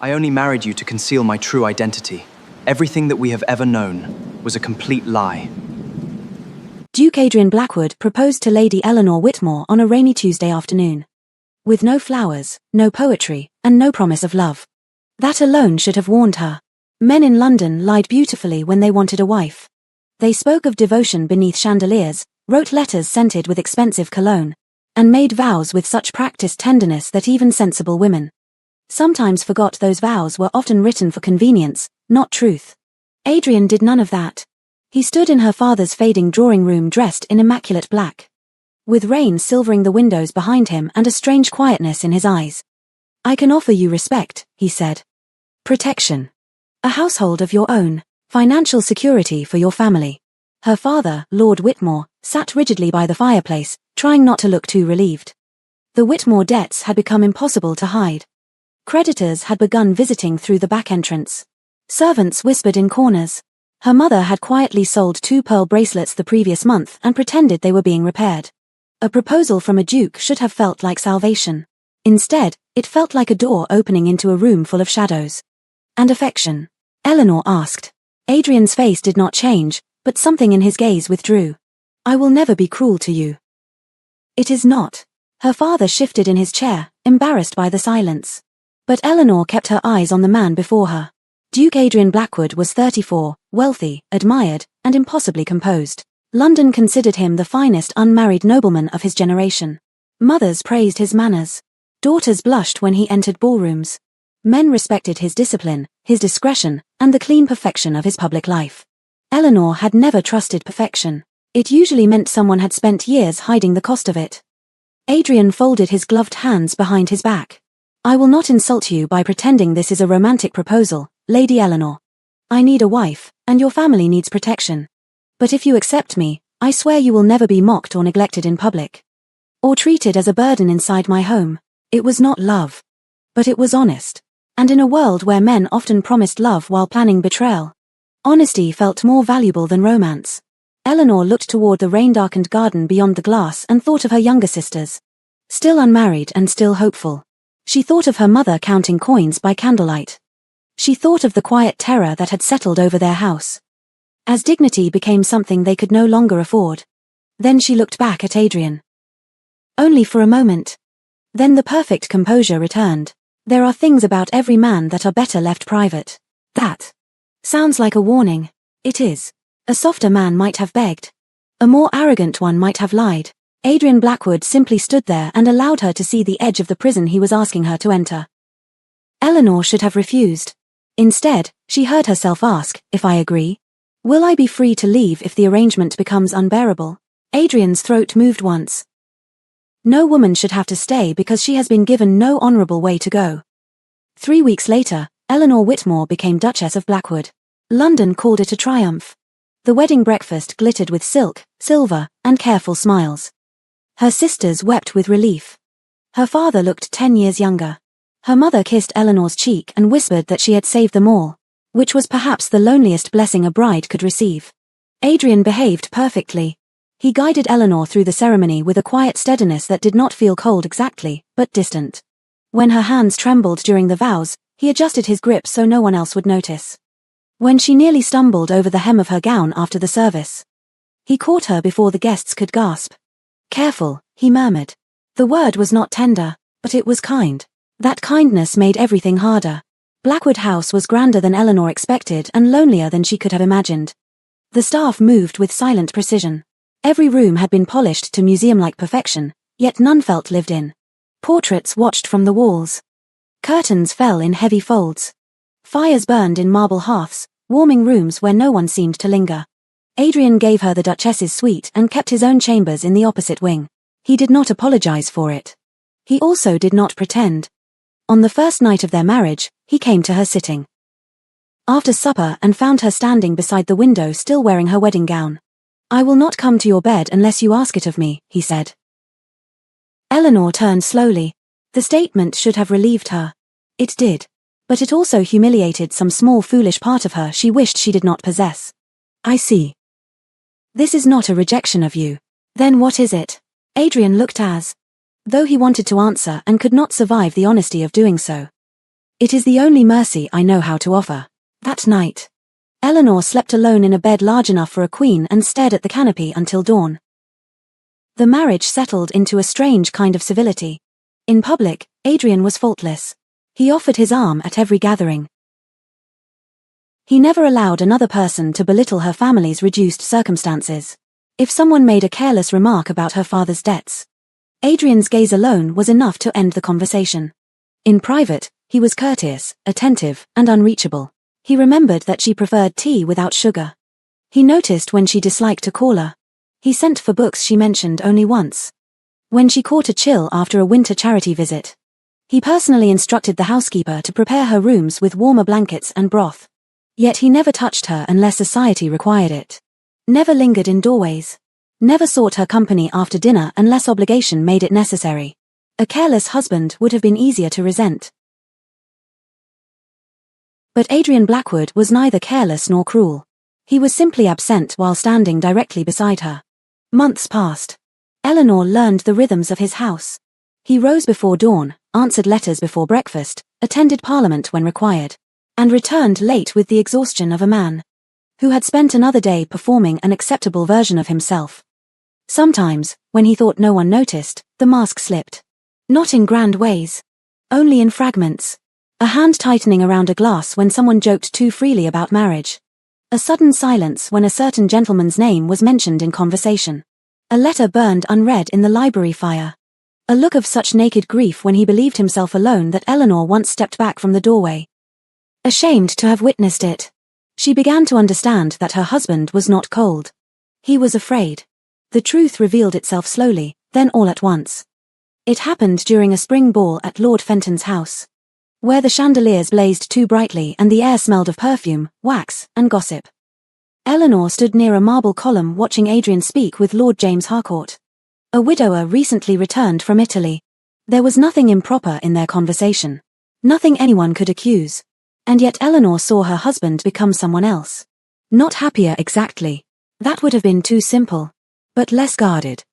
I only married you to conceal my true identity. Everything that we have ever known was a complete lie. Duke Adrian Blackwood proposed to Lady Eleanor Whitmore on a rainy Tuesday afternoon. With no flowers, no poetry, and no promise of love. That alone should have warned her. Men in London lied beautifully when they wanted a wife. They spoke of devotion beneath chandeliers, wrote letters scented with expensive cologne, and made vows with such practiced tenderness that even sensible women sometimes forgot those vows were often written for convenience, not truth. Adrian did none of that. He stood in her father's fading drawing room dressed in immaculate black, with rain silvering the windows behind him and a strange quietness in his eyes. I can offer you respect, he said. Protection. A household of your own, financial security for your family. Her father, Lord Whitmore, sat rigidly by the fireplace, trying not to look too relieved. The Whitmore debts had become impossible to hide. Creditors had begun visiting through the back entrance. Servants whispered in corners. Her mother had quietly sold 2 pearl bracelets the previous month and pretended they were being repaired. A proposal from a duke should have felt like salvation. Instead, it felt like a door opening into a room full of shadows. And affection? Eleanor asked. Adrian's face did not change, but something in his gaze withdrew. I will never be cruel to you. It is not. Her father shifted in his chair, embarrassed by the silence. But Eleanor kept her eyes on the man before her. Duke Adrian Blackwood was 34, wealthy, admired, and impossibly composed. London considered him the finest unmarried nobleman of his generation. Mothers praised his manners. Daughters blushed when he entered ballrooms. Men respected his discipline, his discretion, and the clean perfection of his public life. Eleanor had never trusted perfection. It usually meant someone had spent years hiding the cost of it. Adrian folded his gloved hands behind his back. I will not insult you by pretending this is a romantic proposal, Lady Eleanor. I need a wife, and your family needs protection. But if you accept me, I swear you will never be mocked or neglected in public. Or treated as a burden inside my home. It was not love. But it was honest. And in a world where men often promised love while planning betrayal, honesty felt more valuable than romance. Eleanor looked toward the rain-darkened garden beyond the glass and thought of her younger sisters. Still unmarried and still hopeful. She thought of her mother counting coins by candlelight. She thought of the quiet terror that had settled over their house. As dignity became something they could no longer afford. Then she looked back at Adrian. Only for a moment. Then the perfect composure returned. There are things about every man that are better left private. That sounds like a warning. It is. A softer man might have begged. A more arrogant one might have lied. Adrian Blackwood simply stood there and allowed her to see the edge of the prison he was asking her to enter. Eleanor should have refused. Instead, she heard herself ask, if I agree, will I be free to leave if the arrangement becomes unbearable? Adrian's throat moved once. No woman should have to stay because she has been given no honorable way to go. 3 weeks later, Eleanor Whitmore became Duchess of Blackwood. London called it a triumph. The wedding breakfast glittered with silk, silver, and careful smiles. Her sisters wept with relief. Her father looked 10 years younger. Her mother kissed Eleanor's cheek and whispered that she had saved them all, which was perhaps the loneliest blessing a bride could receive. Adrian behaved perfectly. He guided Eleanor through the ceremony with a quiet steadiness that did not feel cold exactly, but distant. When her hands trembled during the vows, he adjusted his grip so no one else would notice. When she nearly stumbled over the hem of her gown after the service, he caught her before the guests could gasp. Careful, he murmured. The word was not tender, but it was kind. That kindness made everything harder. Blackwood House was grander than Eleanor expected and lonelier than she could have imagined. The staff moved with silent precision. Every room had been polished to museum-like perfection, yet none felt lived in. Portraits watched from the walls. Curtains fell in heavy folds. Fires burned in marble hearths, warming rooms where no one seemed to linger. Adrian gave her the Duchess's suite and kept his own chambers in the opposite wing. He did not apologize for it. He also did not pretend. On the first night of their marriage, he came to her sitting after supper and found her standing beside the window still wearing her wedding gown. I will not come to your bed unless you ask it of me, he said. Eleanor turned slowly. The statement should have relieved her. It did. But it also humiliated some small foolish part of her she wished she did not possess. I see. This is not a rejection of you. Then what is it? Adrian looked as though he wanted to answer and could not survive the honesty of doing so. It is the only mercy I know how to offer. That night, Eleanor slept alone in a bed large enough for a queen and stared at the canopy until dawn. The marriage settled into a strange kind of civility. In public, Adrian was faultless. He offered his arm at every gathering. He never allowed another person to belittle her family's reduced circumstances. If someone made a careless remark about her father's debts, Adrian's gaze alone was enough to end the conversation. In private, he was courteous, attentive, and unreachable. He remembered that she preferred tea without sugar. He noticed when she disliked a caller. He sent for books she mentioned only once. When she caught a chill after a winter charity visit, he personally instructed the housekeeper to prepare her rooms with warmer blankets and broth. Yet he never touched her unless society required it. Never lingered in doorways. Never sought her company after dinner unless obligation made it necessary. A careless husband would have been easier to resent. But Adrian Blackwood was neither careless nor cruel. He was simply absent while standing directly beside her. Months passed. Eleanor learned the rhythms of his house. He rose before dawn, answered letters before breakfast, attended Parliament when required, and returned late with the exhaustion of a man who had spent another day performing an acceptable version of himself. Sometimes, when he thought no one noticed, the mask slipped. Not in grand ways. Only in fragments. A hand tightening around a glass when someone joked too freely about marriage. A sudden silence when a certain gentleman's name was mentioned in conversation. A letter burned unread in the library fire. A look of such naked grief when he believed himself alone that Eleanor once stepped back from the doorway, ashamed to have witnessed it. She began to understand that her husband was not cold. He was afraid. The truth revealed itself slowly, then all at once. It happened during a spring ball at Lord Fenton's house, where the chandeliers blazed too brightly and the air smelled of perfume, wax, and gossip. Eleanor stood near a marble column watching Adrian speak with Lord James Harcourt, a widower recently returned from Italy. There was nothing improper in their conversation. Nothing anyone could accuse. And yet Eleanor saw her husband become someone else. Not happier exactly. That would have been too simple. But less guarded.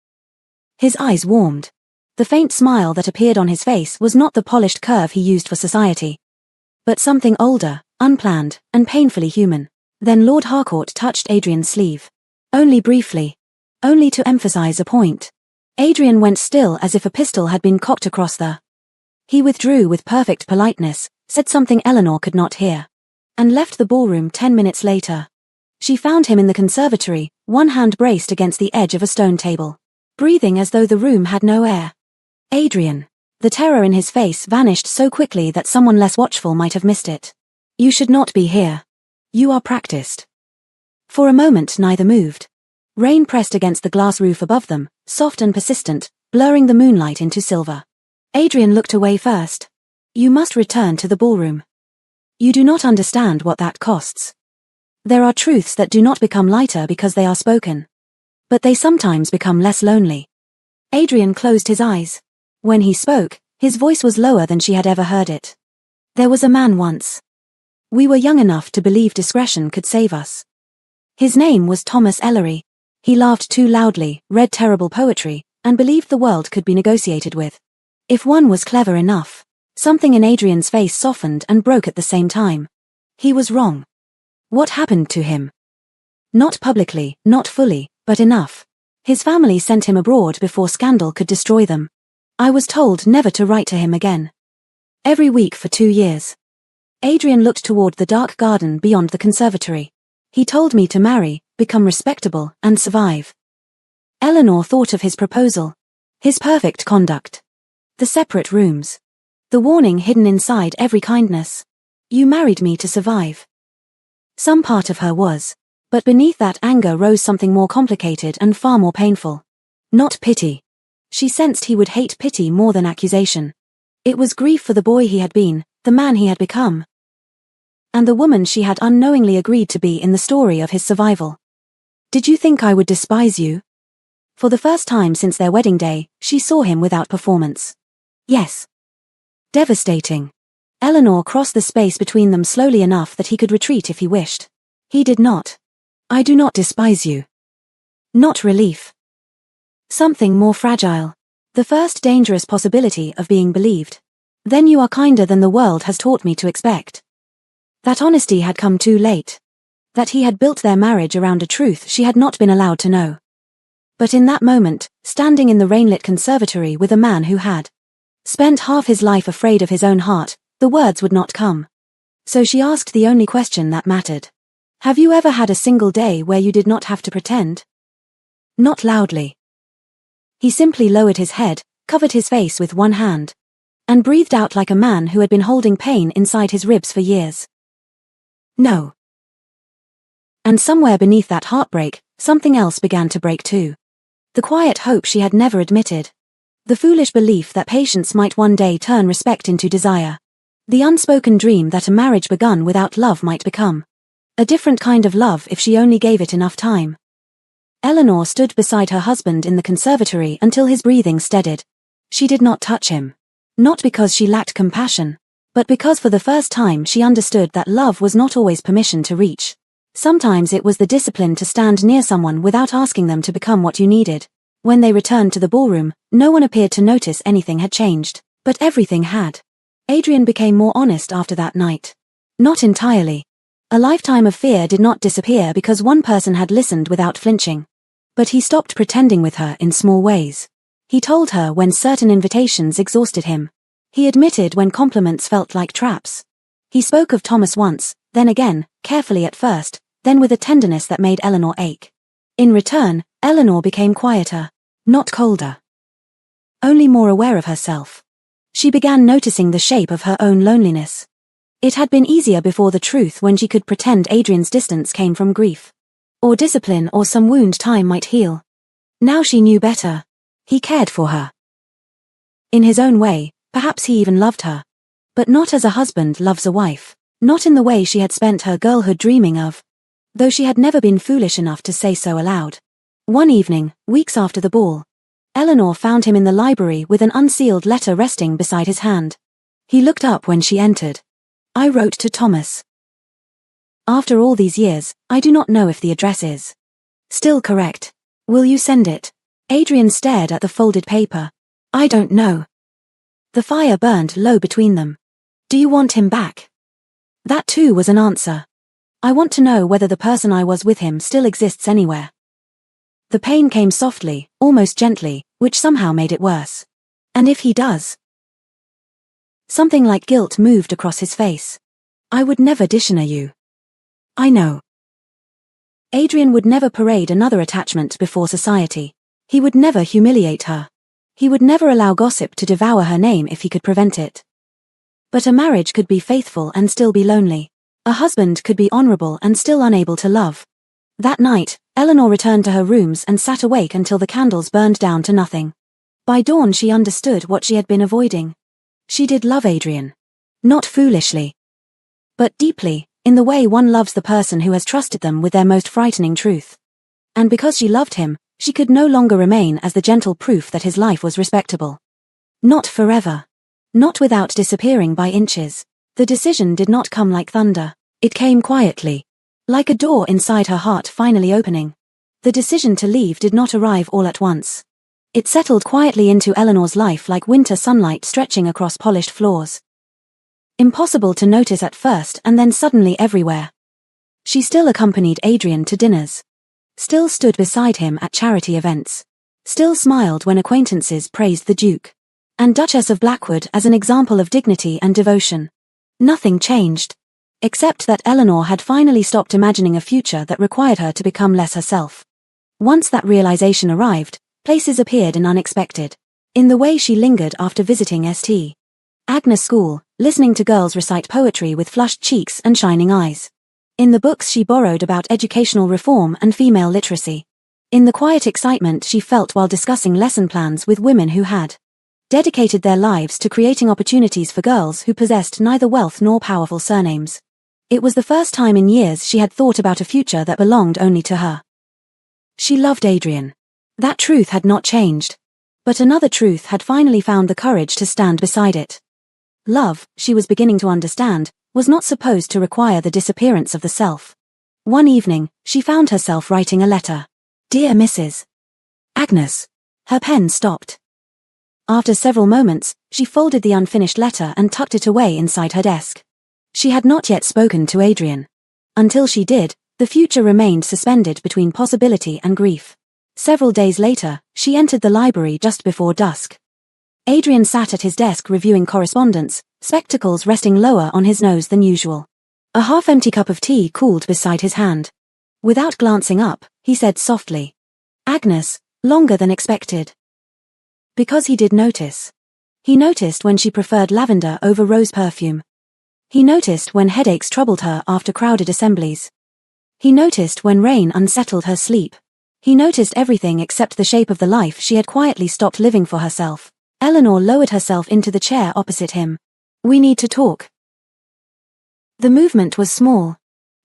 His eyes warmed. The faint smile that appeared on his face was not the polished curve he used for society, but something older, unplanned, and painfully human. Then Lord Harcourt touched Adrian's sleeve. Only briefly. Only to emphasize a point. Adrian went still as if a pistol had been cocked across the. He withdrew with perfect politeness, said something Eleanor could not hear, and left the ballroom 10 minutes later. She found him in the conservatory, one hand braced against the edge of a stone table, breathing as though the room had no air. Adrian. The terror in his face vanished so quickly that someone less watchful might have missed it. You should not be here. You are practiced. For a moment neither moved. Rain pressed against the glass roof above them, soft and persistent, blurring the moonlight into silver. Adrian looked away first. You must return to the ballroom. You do not understand what that costs. There are truths that do not become lighter because they are spoken. But they sometimes become less lonely. Adrian closed his eyes. When he spoke, his voice was lower than she had ever heard it. There was a man once. We were young enough to believe discretion could save us. His name was Thomas Ellery. He laughed too loudly, read terrible poetry, and believed the world could be negotiated with. If one was clever enough. Something in Adrian's face softened and broke at the same time. He was wrong. What happened to him? Not publicly, not fully, but enough. His family sent him abroad before scandal could destroy them. I was told never to write to him again. Every week for 2 years. Adrian looked toward the dark garden beyond the conservatory. He told me to marry, become respectable, and survive. Eleanor thought of his proposal. His perfect conduct. The separate rooms. The warning hidden inside every kindness. You married me to survive. Some part of her was. But beneath that anger rose something more complicated and far more painful. Not pity. She sensed he would hate pity more than accusation. It was grief for the boy he had been, the man he had become, and the woman she had unknowingly agreed to be in the story of his survival. Did you think I would despise you? For the first time since their wedding day, she saw him without performance. Yes. Devastating. Eleanor crossed the space between them slowly enough that he could retreat if he wished. He did not. I do not despise you. Not relief. Something more fragile. The first dangerous possibility of being believed. Then you are kinder than the world has taught me to expect. That honesty had come too late. That he had built their marriage around a truth she had not been allowed to know. But in that moment, standing in the rainlit conservatory with a man who had spent half his life afraid of his own heart, the words would not come. So she asked the only question that mattered. Have you ever had a single day where you did not have to pretend? Not loudly. He simply lowered his head, covered his face with one hand, and breathed out like a man who had been holding pain inside his ribs for years. No. And somewhere beneath that heartbreak, something else began to break too. The quiet hope she had never admitted. The foolish belief that patience might one day turn respect into desire. The unspoken dream that a marriage begun without love might become a different kind of love if she only gave it enough time. Eleanor stood beside her husband in the conservatory until his breathing steadied. She did not touch him. Not because she lacked compassion, but because for the first time she understood that love was not always permission to reach. Sometimes it was the discipline to stand near someone without asking them to become what you needed. When they returned to the ballroom, no one appeared to notice anything had changed, but everything had. Adrian became more honest after that night. Not entirely. A lifetime of fear did not disappear because one person had listened without flinching. But he stopped pretending with her in small ways. He told her when certain invitations exhausted him. He admitted when compliments felt like traps. He spoke of Thomas once, then again, carefully at first, then with a tenderness that made Eleanor ache. In return, Eleanor became quieter, not colder. Only more aware of herself. She began noticing the shape of her own loneliness. It had been easier before the truth when she could pretend Adrian's distance came from grief. Or discipline or some wound time might heal. Now she knew better. He cared for her. In his own way, perhaps he even loved her. But not as a husband loves a wife. Not in the way she had spent her girlhood dreaming of. Though she had never been foolish enough to say so aloud. One evening, weeks after the ball, Eleanor found him in the library with an unsealed letter resting beside his hand. He looked up when she entered. I wrote to Thomas. After all these years, I do not know if the address is still correct. Will you send it? Adrian stared at the folded paper. I don't know. The fire burned low between them. Do you want him back? That too was an answer. I want to know whether the person I was with him still exists anywhere. The pain came softly, almost gently, which somehow made it worse. And if he does? Something like guilt moved across his face. I would never dishonor you. I know. Adrian would never parade another attachment before society. He would never humiliate her. He would never allow gossip to devour her name if he could prevent it. But a marriage could be faithful and still be lonely. A husband could be honorable and still unable to love. That night, Eleanor returned to her rooms and sat awake until the candles burned down to nothing. By dawn she understood what she had been avoiding. She did love Adrian. Not foolishly. But deeply, in the way one loves the person who has trusted them with their most frightening truth. And because she loved him, she could no longer remain as the gentle proof that his life was respectable. Not forever. Not without disappearing by inches. The decision did not come like thunder. It came quietly. Like a door inside her heart finally opening. The decision to leave did not arrive all at once. It settled quietly into Eleanor's life like winter sunlight stretching across polished floors. Impossible to notice at first and then suddenly everywhere. She still accompanied Adrian to dinners. Still stood beside him at charity events. Still smiled when acquaintances praised the Duke and Duchess of Blackwood as an example of dignity and devotion. Nothing changed. Except that Eleanor had finally stopped imagining a future that required her to become less herself. Once that realization arrived, places appeared in unexpected. In the way she lingered after visiting St. Agnes School, listening to girls recite poetry with flushed cheeks and shining eyes. In the books she borrowed about educational reform and female literacy. In the quiet excitement she felt while discussing lesson plans with women who had dedicated their lives to creating opportunities for girls who possessed neither wealth nor powerful surnames. It was the first time in years she had thought about a future that belonged only to her. She loved Adrian. That truth had not changed. But another truth had finally found the courage to stand beside it. Love, she was beginning to understand, was not supposed to require the disappearance of the self. One evening, she found herself writing a letter. Dear Mrs. Agnes. Her pen stopped. After several moments, she folded the unfinished letter and tucked it away inside her desk. She had not yet spoken to Adrian. Until she did, the future remained suspended between possibility and grief. Several days later, she entered the library just before dusk. Adrian sat at his desk reviewing correspondence, spectacles resting lower on his nose than usual. A half-empty cup of tea cooled beside his hand. Without glancing up, he said softly, "Agnes, longer than expected." Because he did notice. He noticed when she preferred lavender over rose perfume. He noticed when headaches troubled her after crowded assemblies. He noticed when rain unsettled her sleep. He noticed everything except the shape of the life she had quietly stopped living for herself. Eleanor lowered herself into the chair opposite him. "We need to talk." The movement was small,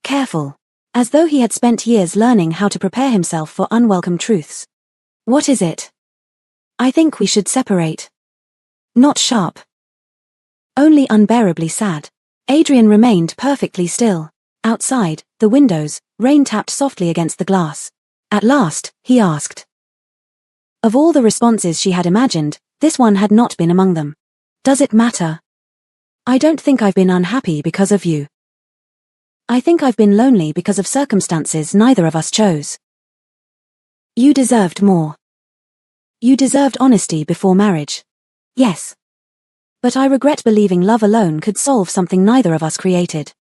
careful, as though he had spent years learning how to prepare himself for unwelcome truths. "What is it?" "I think we should separate." Not sharp. Only unbearably sad. Adrian remained perfectly still. Outside, the windows, rain tapped softly against the glass. At last, he asked. Of all the responses she had imagined, this one had not been among them. "Does it matter?" "I don't think I've been unhappy because of you. I think I've been lonely because of circumstances neither of us chose. You deserved more. You deserved honesty before marriage." "Yes. But I regret believing love alone could solve something neither of us created."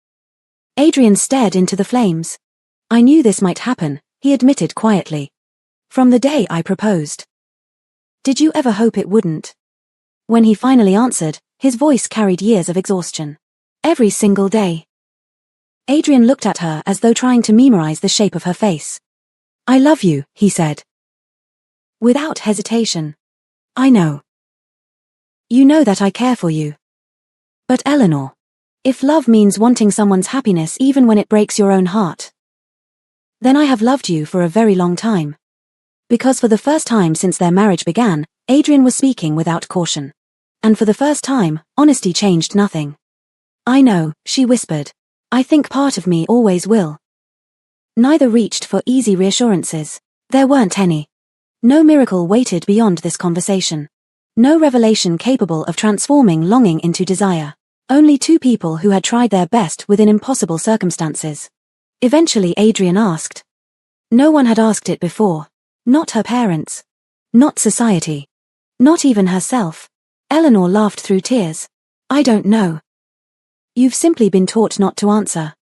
Adrian stared into the flames. "I knew this might happen," he admitted quietly. "From the day I proposed." "Did you ever hope it wouldn't?" When he finally answered, his voice carried years of exhaustion. "Every single day." Adrian looked at her as though trying to memorize the shape of her face. "I love you," he said. Without hesitation. "I know. You know that I care for you." "But Eleanor, if love means wanting someone's happiness even when it breaks your own heart, then I have loved you for a very long time." Because for the first time since their marriage began, Adrian was speaking without caution. And for the first time, honesty changed nothing. "I know," she whispered. "I think part of me always will." Neither reached for easy reassurances. There weren't any. No miracle waited beyond this conversation. No revelation capable of transforming longing into desire. Only two people who had tried their best within impossible circumstances. Eventually Adrian asked. No one had asked it before. Not her parents. Not society. Not even herself. Eleanor laughed through tears. "I don't know. You've simply been taught not to answer."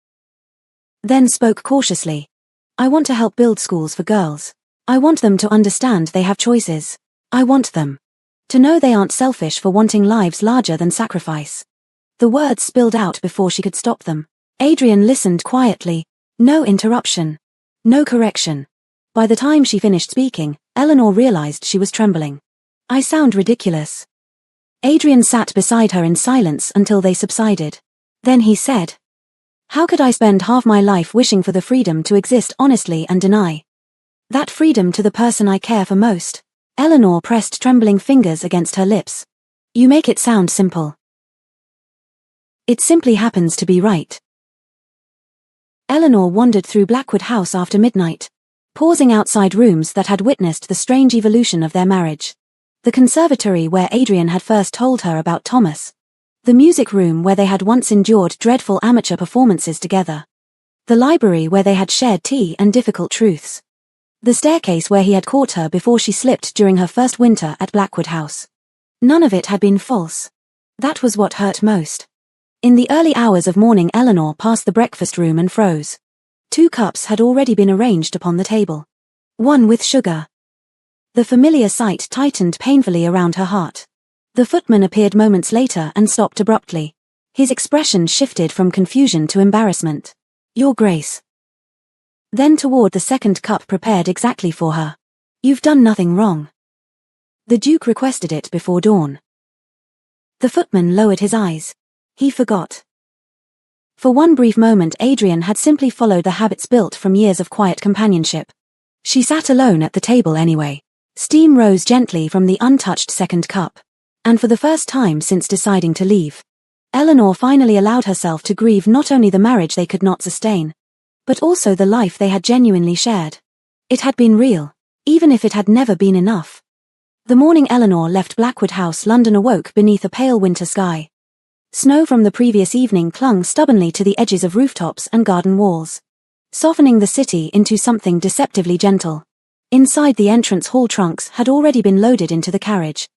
Then spoke cautiously. "I want to help build schools for girls. I want them to understand they have choices. I want them to know they aren't selfish for wanting lives larger than sacrifice." The words spilled out before she could stop them. Adrian listened quietly. No interruption. No correction. By the time she finished speaking, Eleanor realized she was trembling. "I sound ridiculous." Adrian sat beside her in silence until they subsided. Then he said, "How could I spend half my life wishing for the freedom to exist honestly and deny that freedom to the person I care for most?" Eleanor pressed trembling fingers against her lips. "You make it sound simple. It simply happens to be right." Eleanor wandered through Blackwood House after midnight, pausing outside rooms that had witnessed the strange evolution of their marriage. The conservatory where Adrian had first told her about Thomas. The music room where they had once endured dreadful amateur performances together. The library where they had shared tea and difficult truths. The staircase where he had caught her before she slipped during her first winter at Blackwood House. None of it had been false. That was what hurt most. In the early hours of morning Eleanor passed the breakfast room and froze. 2 cups had already been arranged upon the table. One with sugar. The familiar sight tightened painfully around her heart. The footman appeared moments later and stopped abruptly. His expression shifted from confusion to embarrassment. "Your Grace." Then toward the second cup prepared exactly for her. "You've done nothing wrong. The Duke requested it before dawn." The footman lowered his eyes. He forgot. For one brief moment Adrian had simply followed the habits built from years of quiet companionship. She sat alone at the table anyway. Steam rose gently from the untouched second cup. And for the first time since deciding to leave, Eleanor finally allowed herself to grieve not only the marriage they could not sustain, but also the life they had genuinely shared. It had been real, even if it had never been enough. The morning Eleanor left Blackwood House, London awoke beneath a pale winter sky. Snow from the previous evening clung stubbornly to the edges of rooftops and garden walls, softening the city into something deceptively gentle. Inside the entrance hall, trunks had already been loaded into the carriage.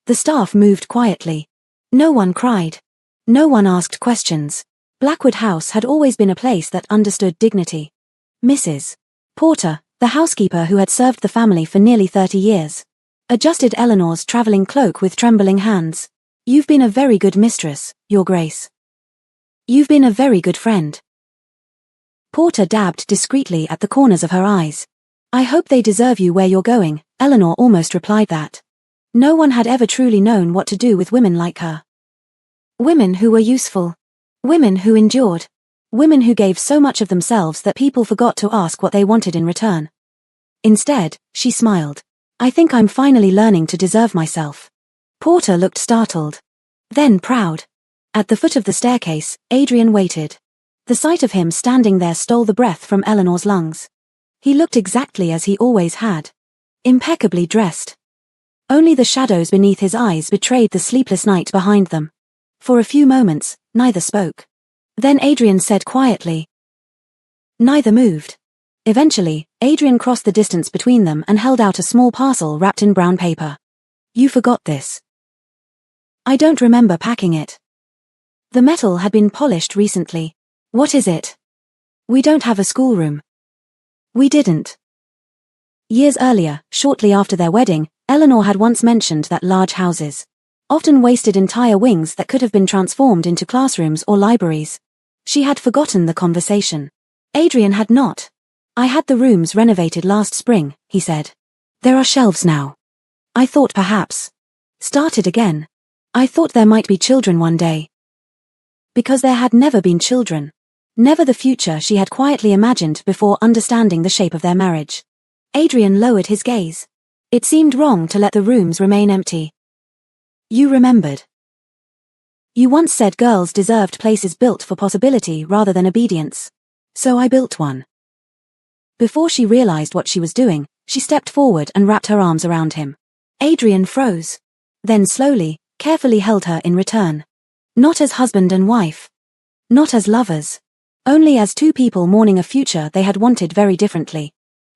The staff moved quietly. No one cried. No one asked questions. Blackwood House had always been a place that understood dignity. Mrs. Porter, the housekeeper who had served the family for nearly 30 years, adjusted Eleanor's travelling cloak with trembling hands. "You've been a very good mistress, Your Grace. You've been a very good friend." Porter dabbed discreetly at the corners of her eyes. "I hope they deserve you where you're going," Eleanor almost replied that. No one had ever truly known what to do with women like her. Women who were useful. Women who endured. Women who gave so much of themselves that people forgot to ask what they wanted in return. Instead, she smiled. "I think I'm finally learning to deserve myself." Porter looked startled. Then proud. At the foot of the staircase, Adrian waited. The sight of him standing there stole the breath from Eleanor's lungs. He looked exactly as he always had. Impeccably dressed. Only the shadows beneath his eyes betrayed the sleepless night behind them. For a few moments, neither spoke. Then Adrian said quietly. Neither moved. Eventually, Adrian crossed the distance between them and held out a small parcel wrapped in brown paper. "You forgot this." "I don't remember packing it." The metal had been polished recently. "What is it?" "We don't have a schoolroom." "We didn't." Years earlier, shortly after their wedding, Eleanor had once mentioned that large houses often wasted entire wings that could have been transformed into classrooms or libraries. She had forgotten the conversation. Adrian had not. "I had the rooms renovated last spring," he said. "There are shelves now. I thought perhaps." Started again. "I thought there might be children one day." Because there had never been children. Never the future she had quietly imagined before understanding the shape of their marriage. Adrian lowered his gaze. It seemed wrong to let the rooms remain empty. "You remembered. You once said girls deserved places built for possibility rather than obedience. So I built one." Before she realized what she was doing, she stepped forward and wrapped her arms around him. Adrian froze. Then slowly, carefully held her in return. Not as husband and wife. Not as lovers. Only as two people mourning a future they had wanted very differently.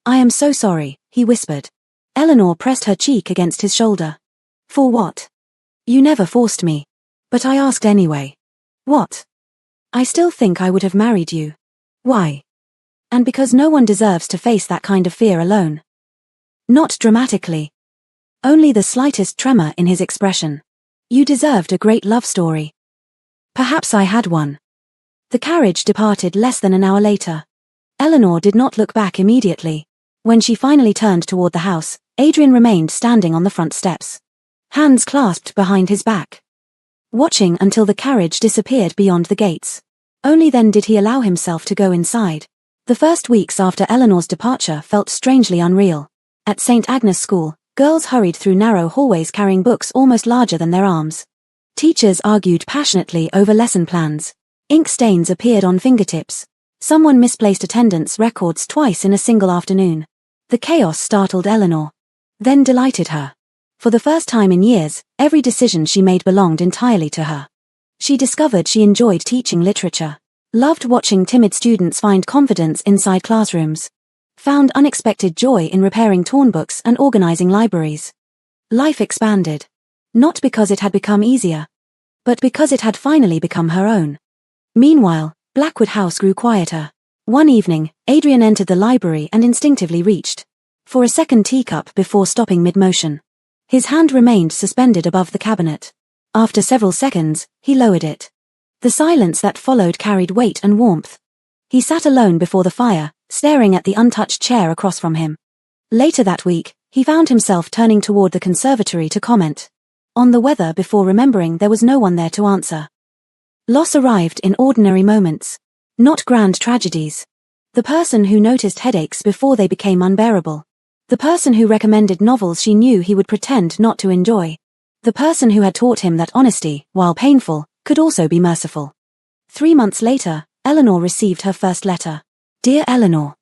"I am so sorry," he whispered. Eleanor pressed her cheek against his shoulder. "For what?" "You never forced me. But I asked anyway." "What?" "I still think I would have married you." "Why?" "And because no one deserves to face that kind of fear alone." Not dramatically. Only the slightest tremor in his expression. "You deserved a great love story." "Perhaps I had one." The carriage departed less than an hour later. Eleanor did not look back immediately. When she finally turned toward the house, Adrian remained standing on the front steps, hands clasped behind his back, watching until the carriage disappeared beyond the gates. Only then did he allow himself to go inside. The first weeks after Eleanor's departure felt strangely unreal. At St. Agnes School, girls hurried through narrow hallways carrying books almost larger than their arms. Teachers argued passionately over lesson plans. Ink stains appeared on fingertips. Someone misplaced attendance records twice in a single afternoon. The chaos startled Eleanor, then delighted her. For the first time in years, every decision she made belonged entirely to her. She discovered she enjoyed teaching literature, loved watching timid students find confidence inside classrooms, found unexpected joy in repairing torn books and organizing libraries. Life expanded. Not because it had become easier, but because it had finally become her own. Meanwhile, Blackwood House grew quieter. One evening, Adrian entered the library and instinctively reached for a second teacup before stopping mid-motion. His hand remained suspended above the cabinet. After several seconds, he lowered it. The silence that followed carried weight and warmth. He sat alone before the fire, staring at the untouched chair across from him. Later that week, he found himself turning toward the conservatory to comment on the weather before remembering there was no one there to answer. Loss arrived in ordinary moments, not grand tragedies. The person who noticed headaches before they became unbearable. The person who recommended novels she knew he would pretend not to enjoy. The person who had taught him that honesty, while painful, could also be merciful. 3 months later, Eleanor received her first letter. Dear Eleanor,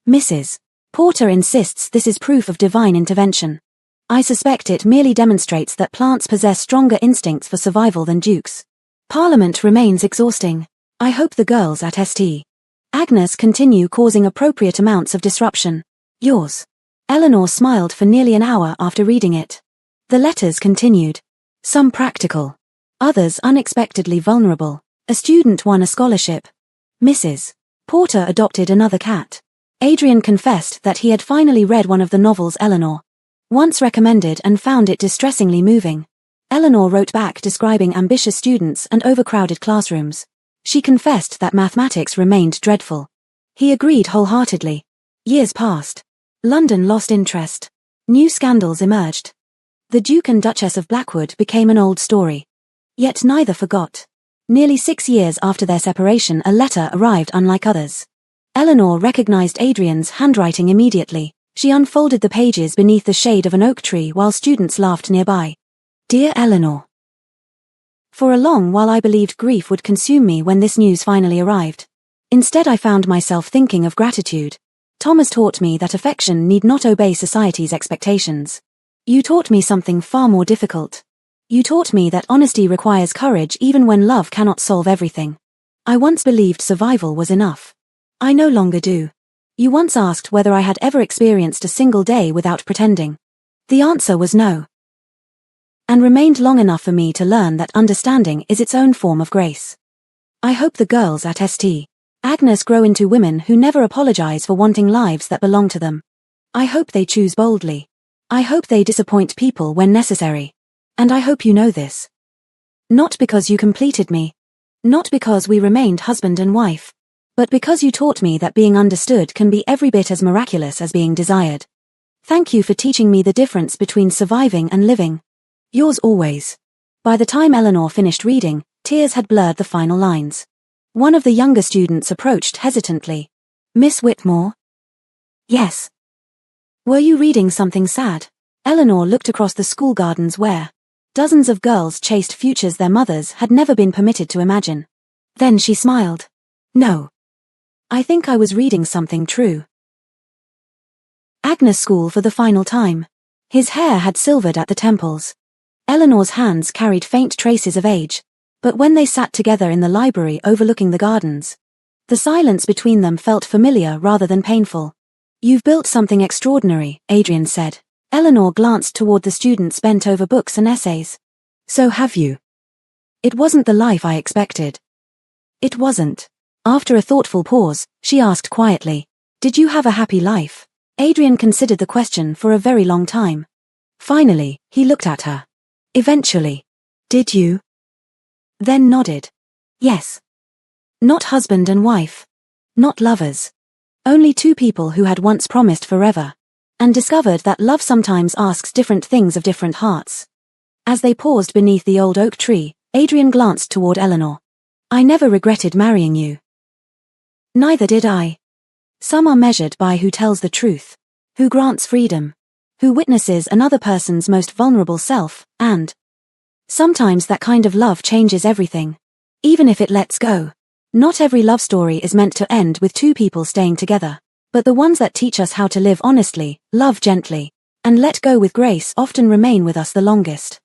Mrs. Porter insists this is proof of divine intervention. I suspect it merely demonstrates that plants possess stronger instincts for survival than dukes. Parliament remains exhausting. I hope the girls at St. Agnes continue causing appropriate amounts of disruption. Yours. Eleanor smiled for nearly an hour after reading it. The letters continued. Some practical. Others unexpectedly vulnerable. A student won a scholarship. Mrs. Porter adopted another cat. Adrian confessed that he had finally read one of the novels Eleanor once recommended and found it distressingly moving. Eleanor wrote back describing ambitious students and overcrowded classrooms. She confessed that mathematics remained dreadful. He agreed wholeheartedly. Years passed. London lost interest. New scandals emerged. The Duke and Duchess of Blackwood became an old story. Yet neither forgot. Nearly 6 years after their separation, a letter arrived unlike others. Eleanor recognized Adrian's handwriting immediately. She unfolded the pages beneath the shade of an oak tree while students laughed nearby. Dear Eleanor. For a long while I believed grief would consume me when this news finally arrived. Instead I found myself thinking of gratitude. Thomas taught me that affection need not obey society's expectations. You taught me something far more difficult. You taught me that honesty requires courage even when love cannot solve everything. I once believed survival was enough. I no longer do. You once asked whether I had ever experienced a single day without pretending. The answer was no. And remained long enough for me to learn that understanding is its own form of grace. I hope the girls at St. Agnes grow into women who never apologize for wanting lives that belong to them. I hope they choose boldly. I hope they disappoint people when necessary. And I hope you know this. Not because you completed me. Not because we remained husband and wife. But because you taught me that being understood can be every bit as miraculous as being desired. Thank you for teaching me the difference between surviving and living. Yours always. By the time Eleanor finished reading, tears had blurred the final lines. One of the younger students approached hesitantly. Miss Whitmore? Yes. Were you reading something sad? Eleanor looked across the school gardens where dozens of girls chased futures their mothers had never been permitted to imagine. Then she smiled. No. I think I was reading something true. Agnes school for the final time. His hair had silvered at the temples. Eleanor's hands carried faint traces of age. But when they sat together in the library overlooking the gardens, the silence between them felt familiar rather than painful. You've built something extraordinary, Adrian said. Eleanor glanced toward the students bent over books and essays. So have you. It wasn't the life I expected. It wasn't. After a thoughtful pause, she asked quietly, Did you have a happy life? Adrian considered the question for a very long time. Finally, he looked at her. Eventually. Did you? Then nodded. Yes. Not husband and wife. Not lovers. Only two people who had once promised forever. And discovered that love sometimes asks different things of different hearts. As they paused beneath the old oak tree, Adrian glanced toward Eleanor. I never regretted marrying you. Neither did I. Some are measured by who tells the truth, who grants freedom, who witnesses another person's most vulnerable self, and sometimes that kind of love changes everything. Even if it lets go. Not every love story is meant to end with two people staying together, but the ones that teach us how to live honestly, love gently, and let go with grace often remain with us the longest.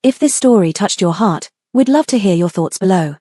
If this story touched your heart, we'd love to hear your thoughts below.